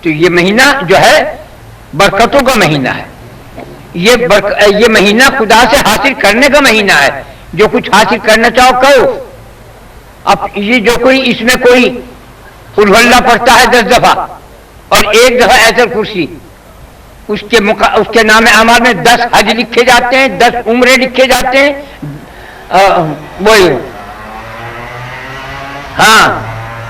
تو یہ مہینہ جو ہے برکتوں کا مہینہ ہے، یہ مہینہ خدا سے حاصل کرنے کا مہینہ ہے، جو کچھ حاصل کرنا چاہو کرو۔ اب یہ جو کوئی اس میں کوئی قل اللہ پڑھتا ہے 10 دفعہ اور 1 دفعہ ایت الکرسی، اس کے نام اعمال میں 10 حج لکھے جاتے ہیں، 10 عمرے لکھے جاتے ہیں، وہی ہاں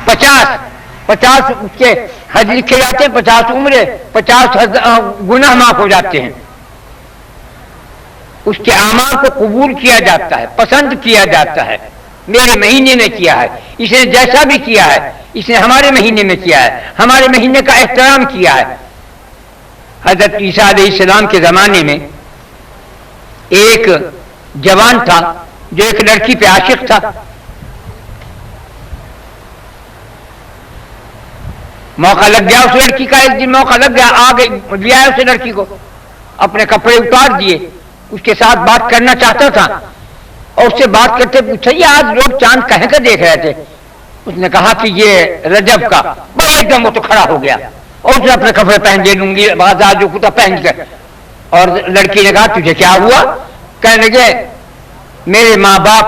50 اس کے حج لکھے جاتے ہیں، 50 عمرے، 50 گناہ معاف ہو جاتے ہیں۔ اس کے اعمال کو قبول کیا جاتا ہے، پسند کیا جاتا ہے۔ میرے مہینے نے کیا ہے، اس نے جیسا بھی کیا ہے، اس نے ہمارے مہینے میں کیا ہے، ہمارے مہینے کا احترام کیا ہے۔ حضرت عیسیٰ علیہ السلام کے زمانے میں ایک جوان تھا جو ایک لڑکی پہ عاشق تھا، موقع لگ گیا اس لڑکی کا، ایک دن موقع لگ گیا، آگے لیا اسے لڑکی کو، اپنے کپڑے اتار دیے، اس کے ساتھ بات کرنا چاہتا تھا، اور اس سے بات کرتے پوچھا یہ آج لوگ چاند کہیں کا دیکھ رہے تھے؟ اس نے کہا کہ یہ رجب کا۔ بڑا ایک دم وہ تو کھڑا ہو گیا اور اس نے اپنے کپڑے پہن لے، لنگی بازار جو کتا پہن کر، اور لڑکی نے کہا تجھے کیا ہوا؟ کہنے لگے میرے ماں باپ،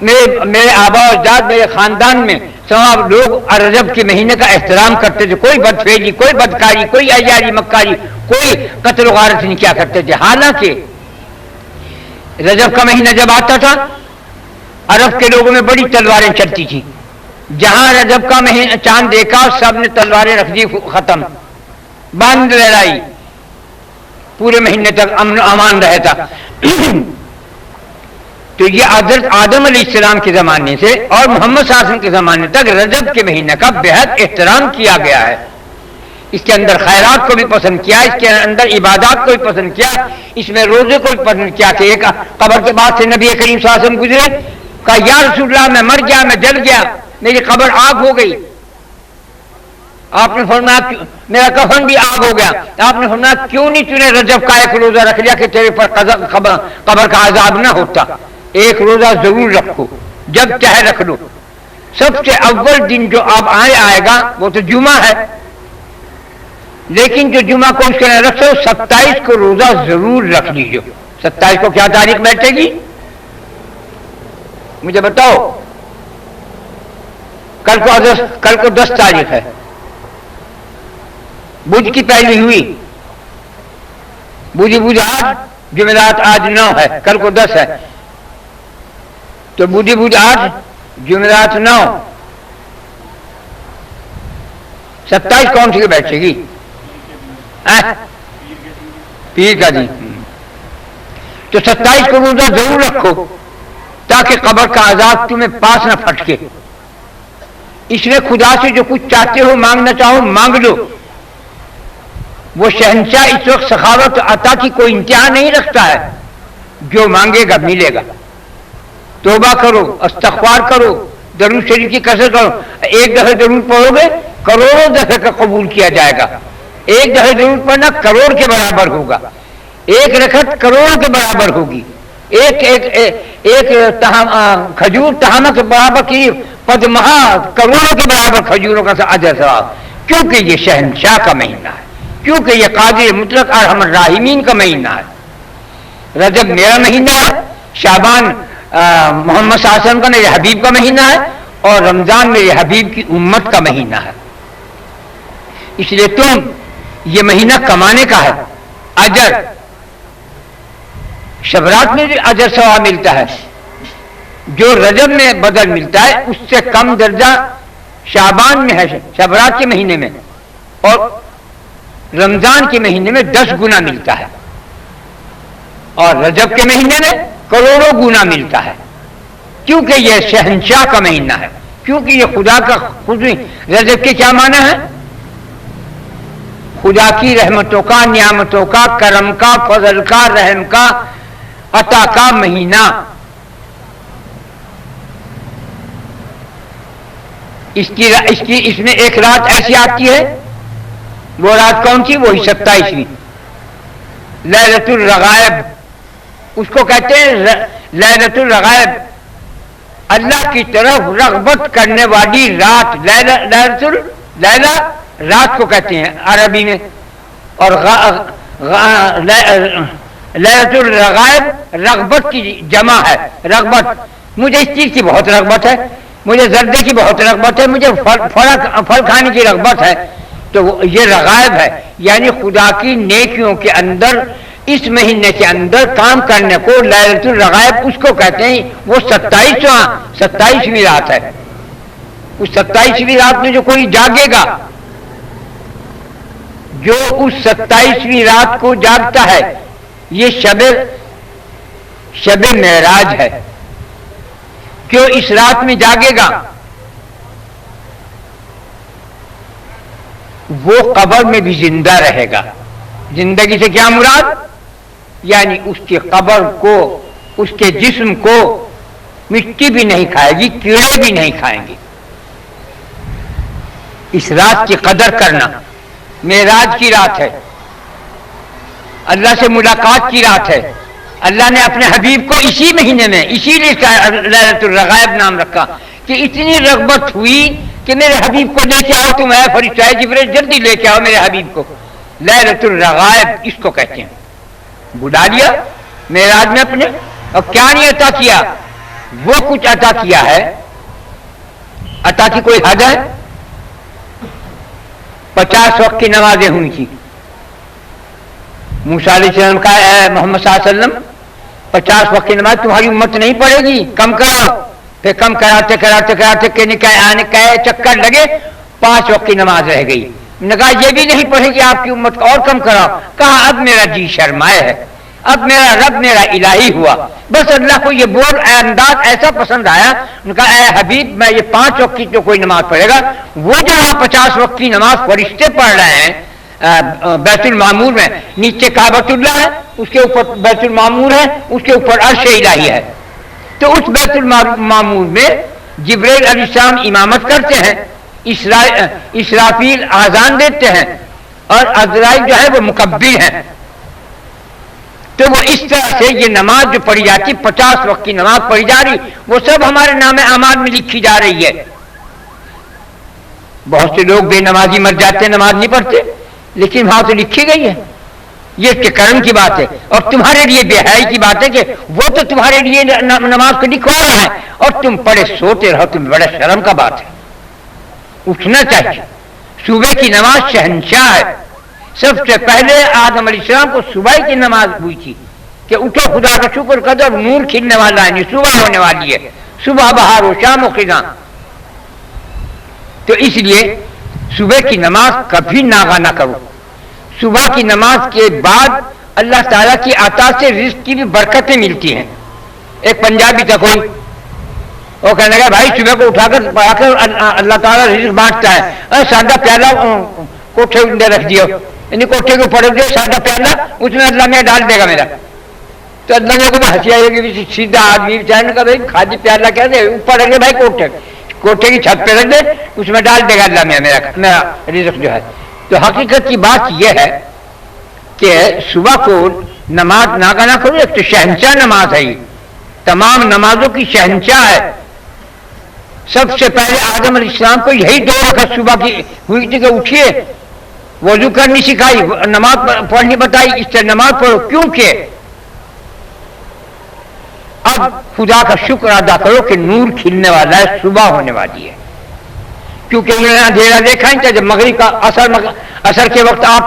میرے آبا و اجداد، میرے خاندان میں سب لوگ رجب کے مہینے کا احترام کرتے تھے، کوئی بدفعلی، کوئی بدکاری، کوئی عیاری مکاری، کوئی قتل و غارت نہیں کیا کرتے تھے۔ حالانکہ رجب کا مہینہ جب آتا تھا عرب کے لوگوں میں بڑی تلواریں چلتی تھی، جہاں رجب کا مہینہ چاند دیکھا سب نے تلواریں رکھ دی، ختم، بند لڑائی، پورے مہینے تک امن و امان رہتا۔ تو یہ حضرت آدم علیہ السلام کے زمانے سے اور محمد صلی اللہ علیہ وسلم کے زمانے تک رجب کے مہینے کا بہت احترام کیا گیا ہے۔ اس کے اندر خیرات کو بھی پسند کیا، اس کے اندر عبادات کو بھی پسند کیا، اس میں روزے کو بھی پسند کیا کہ ایک قبر کے بعد سے نبی کریم صلی اللہ علیہ وسلم گزرے، کہا یا رسول اللہ میں مر گیا، میں جل گیا، میری قبر آگ ہو گئی۔ آپ نے فرمایا میرا کفن بھی آگ ہو گیا۔ آپ نے فرمایا کیوں نہیں تو نے رجب کا ایک روزہ رکھ لیا کہ تیرے پر قبر کا عذاب نہ ہوتا؟ ایک روزہ ضرور رکھو، جب چاہے رکھ لو۔ سب سے اول دن جو اب آئے گا وہ تو جمعہ ہے، لیکن جو جمعہ کو اس کے رکھ سو 27 کو روزہ ضرور رکھ لیجو۔ 27 کو کیا تاریخ بیٹھے گی مجھے بتاؤ؟ کل کو 10 تاریخ ہے، بدھ کی پہلی ہوئی، بدھ آج، جمعرات آج 9 ہے، کل کو 10 ہے، تو بدھ آج، جمعرات 9، 27 کون سی بیٹھے گی؟ پیر کا دن۔ تو 27 کو روزہ ضرور رکھو تاکہ قبر کا عذاب تمہیں پاس نہ پھٹکے۔ اس لیے خدا سے جو کچھ چاہتے ہو، مانگنا چاہو مانگ لو، وہ شہنشاہ اس وقت سخاوت عطا کی کوئی انتہا نہیں رکھتا ہے، جو مانگے گا ملے گا۔ توبہ کرو، استغفار کرو، درود شریف کی کثرت کرو، ایک دفعہ درود پڑھو گے کروڑوں دفعہ کا قبول کیا جائے گا۔ ایک دفعہ درود پڑھنا کروڑ کے برابر ہوگا، ایک رکعت کروڑ کے برابر ہوگی، ایک کھجور تہامہ کے برابر کی پدمہا کروڑوں کے برابر کھجوروں کا اجر ثواب، کیونکہ یہ شہنشاہ کا مہینہ ہے، کیونکہ یہ قادر مطلق ارحم الراحمین کا مہینہ ہے۔ رجب میرا مہینہ ہے، شعبان محمد صلی اللہ علیہ وسلم کا میرے حبیب کا مہینہ ہے، اور رمضان میرے حبیب کی امت کا مہینہ ہے۔ اس لیے یہ مہینہ کمانے کا ہے، اجر، شبرات میں بھی اجر ثواب ملتا ہے، جو رجب میں بدل ملتا ہے اس سے کم درجہ شعبان میں ہے، شبرات کے مہینے میں، اور رمضان کے مہینے میں 10 گنا ملتا ہے، اور رجب کے مہینے میں کروڑوں گنا ملتا ہے، کیونکہ یہ شہنشاہ کا مہینہ ہے، کیونکہ یہ خدا کا خود۔ رجب کے کیا معنی ہے؟ خدا کی رحمتوں کا، نعمتوں کا، کرم کا، فضل کا، رحم کا، عطا کا مہینہ۔ اس میں ایک رات ایسی آتی ہے، وہ رات کون سی؟ وہی 27ویں لیلۃ الرغائب، اس کو کہتے ہیں لیلۃ الرغائب، اللہ کی طرف رغبت کرنے والی رات، لیلۃ لیلا رات کو کہتے ہیں عربی میں، اور لیلۃ الرغائب رغبت کی جمع ہے، رغبت، مجھے اس چیز کی بہت رغبت ہے، مجھے زردے کی بہت رغبت ہے، مجھے پھل کھانے کی رغبت ہے، تو یہ رغائب ہے، یعنی خدا کی نیکیوں کے اندر اس مہینے کے اندر کام کرنے کو لیلۃ الرغائب اس کو کہتے ہیں۔ وہ 27ویں رات ہے، اس 27ویں رات میں جو کوئی جاگے گا، جو اس 27ویں رات کو جاگتا ہے، یہ شب معراج ہے، جو اس رات میں جاگے گا وہ قبر میں بھی زندہ رہے گا۔ زندگی سے کیا مراد؟ یعنی اس کی قبر کو، اس کے جسم کو مٹی بھی نہیں کھائے گی، کیڑے بھی نہیں کھائیں گے۔ اس رات کی قدر کرنا، معراج کی رات ہے، اللہ سے ملاقات کی رات ہے۔ اللہ نے اپنے حبیب کو اسی مہینے میں، اسی لیے لیلۃ الرغائب نام رکھا کہ اتنی رغبت ہوئی کہ میرے حبیب کو لے کے آؤ، تم اے فرشتہ جبرائیل جلدی لے کے آؤ میرے حبیب کو۔ لیلۃ الرغائب اس کو کہتے ہیں۔ بلا لیا معراج میں اپنے، اور کیا نہیں عطا کیا؟ وہ کچھ عطا کیا ہے، عطا کی کوئی حد ہے؟ 50 وقت کی نمازیں ہوئی تھی۔ موسیٰ علیہ السلام کا اے محمد صلی اللہ علیہ وسلم 50 وقت کی نماز تمہاری امت نہیں پڑھے گی، کم کراؤ۔ پھر کم کراتے آنے کا چکر لگے، 5 وقت کی نماز رہ گئی۔ نے کہا یہ بھی نہیں پڑھے گی آپ کی امت کو، اور کم کراؤ۔ کہا اب میرا جی شرمائے ہے، اب میرا رب میرا الہی ہوا، بس اللہ کو یہ بول انداز ایسا پسند آیا۔ نے کہا اے حبیب میں یہ 5 وقت کی جو کوئی نماز پڑھے گا، وہ جو 50 وقت کی نماز فرشتے پڑھ رہے ہیں بیت المعمور میں، نیچے کعبۃ اللہ ہے، اس کے اوپر بیت المعمور ہے، اس کے اوپر عرش الہی ہے، تو اس بیت المعمور میں جبرائیل علیہ السلام امامت کرتے ہیں، اسرافیل آذان دیتے ہیں، اور عزرائیل جو ہے وہ مکبر ہیں۔ تو وہ اس طرح سے یہ نماز جو پڑھی جاتی، 50 وقت کی نماز پڑھی جا رہی، وہ سب ہمارے نام اعمال میں لکھی جا رہی ہے۔ بہت سے لوگ بے نمازی مر جاتے ہیں، نماز نہیں پڑھتے، لیکن وہاں تو لکھی گئی ہے۔ یہ اس کے کرم کی بات ہے، اور تمہارے لیے بے حیائی کی بات ہے کہ وہ تو تمہارے لیے نماز کو لکھوا رہا ہے اور تم پڑھے سوتے رہو، تم بڑے شرم کا بات ہے۔ اٹھنا چاہیے۔ صبح کی نماز شہنشاہ ہے۔ سب سے پہلے آدم علیہ السلام کو صبح کی نماز ہوئی تھی کہ اٹھو خدا کا شکر کرو، نور کھلنے والا ہے، صبح ہونے والی ہے، صبح بہار و شام و خزاں۔ تو اس لیے صبح کی نماز کبھی ناغہ نہ کرو۔ صبح کی نماز کے بعد اللہ تعالیٰ کی عطا سے رزق کی بھی برکتیں ملتی ہیں۔ ایک پنجابی تھا کوئی، وہ کہنے لگا بھائی صبح کو اٹھا کر پڑھا کر اللہ تعالیٰ رزق بانٹتا ہے، سادہ پیالہ کوٹھے اندر رکھ دیا، یعنی کوٹھے کے اوپر رکھ دیا سادہ پیالہ، اس میں اللہ میں ڈال دے گا میرا۔ تو اللہ نے کہا ہنسی آئے گی، سیدھا آدمی چاہنے کا بھائی خالی پیالہ کہہ دے، اوپر رکھ دے بھائی کوٹھے کی چھت پہ رکھ دے، اس میں ڈال دے گا اللہ میں میرا رزق جو ہے۔ تو حقیقت کی بات یہ ہے کہ صبح کو نماز ناغہ نہ کرو۔ ایک تو شہنشاہ نماز ہے، یہ تمام نمازوں کی شہنشاہ ہے۔ سب سے پہلے آدم علیہ السلام کو یہی 2 رکعت صبح کی ہوئی تھی کہ اٹھیے، وضو کرنی سکھائی، نماز پڑھنی بتائی، اس سے نماز پڑھو، کیونکہ اب خدا کا شکر ادا کرو کہ نور کھلنے والا ہے، صبح ہونے والی ہے۔ کیونکہ انہوں نے اندھیرا دیکھا نہیں تھا جب مغرب کا اثر کے وقت آپ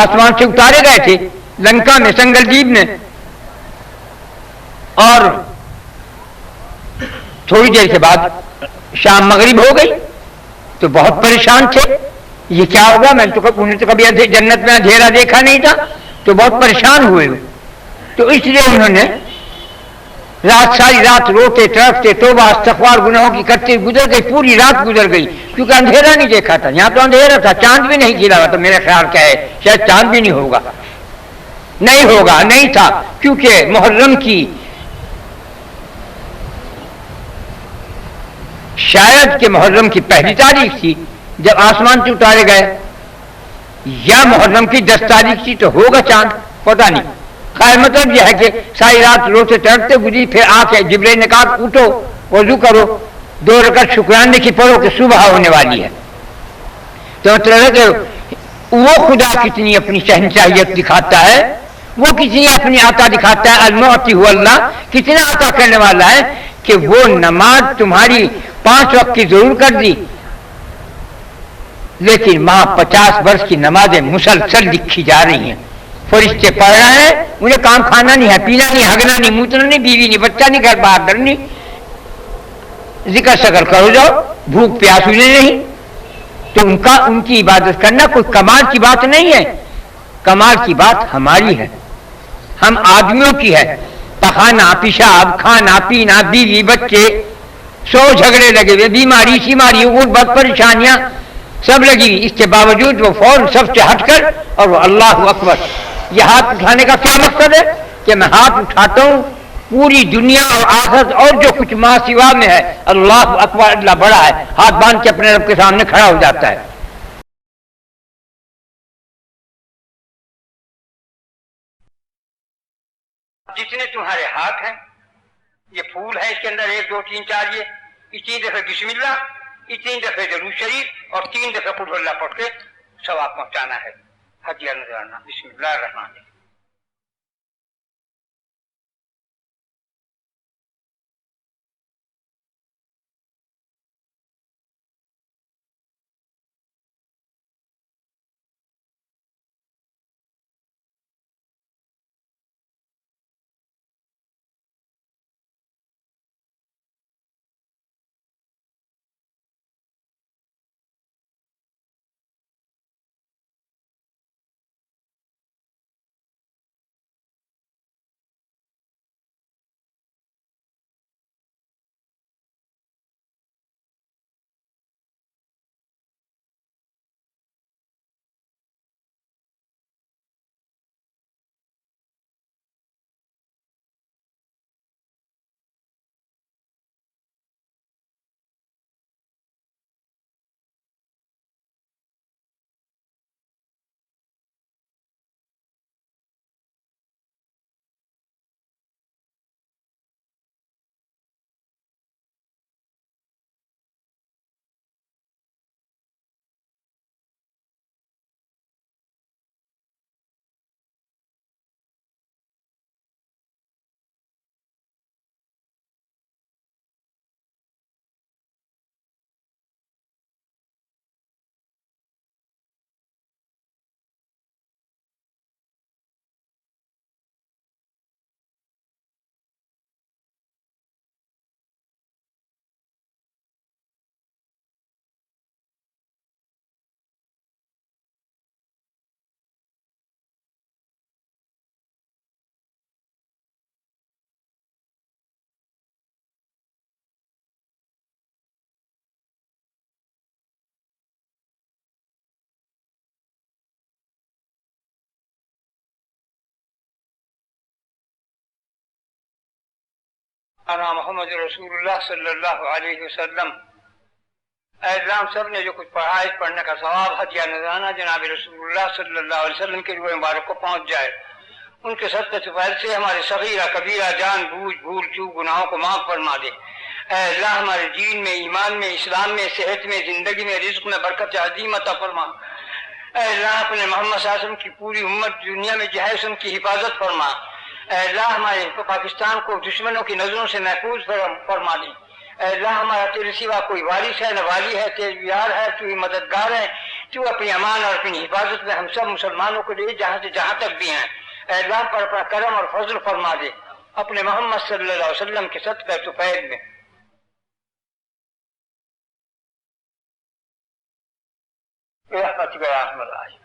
آسمان سے اتارے گئے تھے لنکا میں، سنگل دیپ میں، اور تھوڑی دیر کے بعد شام مغرب ہو گئی تو بہت پریشان تھے، یہ کیا ہوگا، میں تو انہیں تو کبھی جنت میں اندھیرا دیکھا نہیں تھا، تو بہت پریشان ہوئے۔ تو اس لیے انہوں نے ساری رات روتے تڑپتے توبہ استغفار گناہوں کی کرتے گزر گئی، پوری رات گزر گئی، کیونکہ اندھیرا نہیں دیکھا تھا۔ یہاں تو اندھیرا تھا، چاند بھی نہیں کھلا ہوا، تو میرے خیال کیا ہے شاید چاند بھی نہیں ہوگا، نہیں تھا، کیونکہ محرم کی شاید کہ محرم کی پہلی تاریخ تھی جب آسمان سے اتارے گئے، یا محرم کی 10 تاریخ تھی، تو ہوگا چاند، پتہ نہیں۔ خیر مطلب یہ ہے کہ ساری رات روتے تڑپتے گزری، پھر آ کے جبرائیل نے کہا اٹھو وضو کرو، 2 رکعت شکرانے کی پڑھو کہ صبح ہونے والی ہے۔ تو مطلب ہے کہ وہ خدا کتنی اپنی شہنشاہیت دکھاتا ہے، وہ کتنی اپنی عطا دکھاتا ہے، المعطی ہوا اللہ، کتنا عطا کرنے والا ہے کہ وہ نماز تمہاری 5 وقت کی ضرور کر دی، لیکن وہاں 50 برس کی نمازیں مسلسل لکھی جا رہی ہیں، فرشتے پڑھ رہے ہیں، انہیں کام کھانا نہیں ہے، پینا نہیں، ہگنا نہیں، موتنا نہیں، بیوی نہیں، بچہ نہیں، گھر باہر ڈر نہیں، ذکر شکر کرو جاؤ، بھوک پیاس انہیں نہیں، تو ان کی عبادت کرنا کوئی کمال کی بات نہیں ہے، کمال کی بات ہماری ہے، ہم آدمیوں کی ہے، پخانا پیشاب کھانا پینا بیوی بچے 100 جھگڑے لگے ہوئے، بیماری شیماری غربت پریشانیاں سب لگی ہوئی، اس کے باوجود وہ فوراً سب سے ہٹ کر اور وہ اللہ اکبر، یہ ہاتھ اٹھانے کا کیا مقصد ہے کہ میں ہاتھ اٹھاتا ہوں پوری دنیا اور آخرت اور جو کچھ ماں سوا میں ہے، اللہ اکبر، اللہ بڑا ہے، ہاتھ باندھ کے اپنے رب کے سامنے کھڑا ہو جاتا ہے۔ جتنے تمہارے ہاتھ ہیں یہ پھول ہے، اس کے اندر 1 2 3 4 یہ اتنی دفعہ بسم اللہ، اتنی دفعہ درود شریف اور 3 دفعہ قل اللہ پڑھ کے ثواب پہنچانا ہے، ہدیہ نذرانہ۔ بسم اللہ الرحمن الرحیم۔ انا محمد رسول اللہ صلی اللہ علیہ وسلم۔ اے اللہ، سب نے جو کچھ پڑھا ہے پڑھنے کا ثواب ہدیہ نذرانہ جناب رسول اللہ صلی اللہ علیہ وسلم کے روح مبارک کو پہنچ جائے، ان کے صدقے سے فیض سے ہمارے صغیرہ کبیرہ جان بوجھ بھول چوک گناہوں کو معاف فرما دے۔ اے اللہ، ہمارے دین میں، ایمان میں، اسلام میں، صحت میں، زندگی میں، رزق میں برکت عظیم عطا فرما۔ اے اللہ، اپنے محمد صلی اللہ علیہ وسلم کی پوری امت دنیا میں جو ہے ان کی حفاظت فرما۔ اے اللہ، ہمارے پاکستان کو دشمنوں کی نظروں سے محفوظ فرما دے۔ اے اللہ، ہمارا تیرے سوا کوئی وارث ہے نہ والی ہے، تیرے یار ہے، تو ہی مددگار ہے، تو اپنی امان اور اپنی حفاظت میں ہم سب مسلمانوں کو دے جہاں سے جہاں تک بھی ہیں۔ اے اللہ، پر اپنا کرم اور فضل فرما دے اپنے محمد صلی اللہ علیہ وسلم کے صدقہ طفیل میں۔ رحمتک یا ارحم الراحمین۔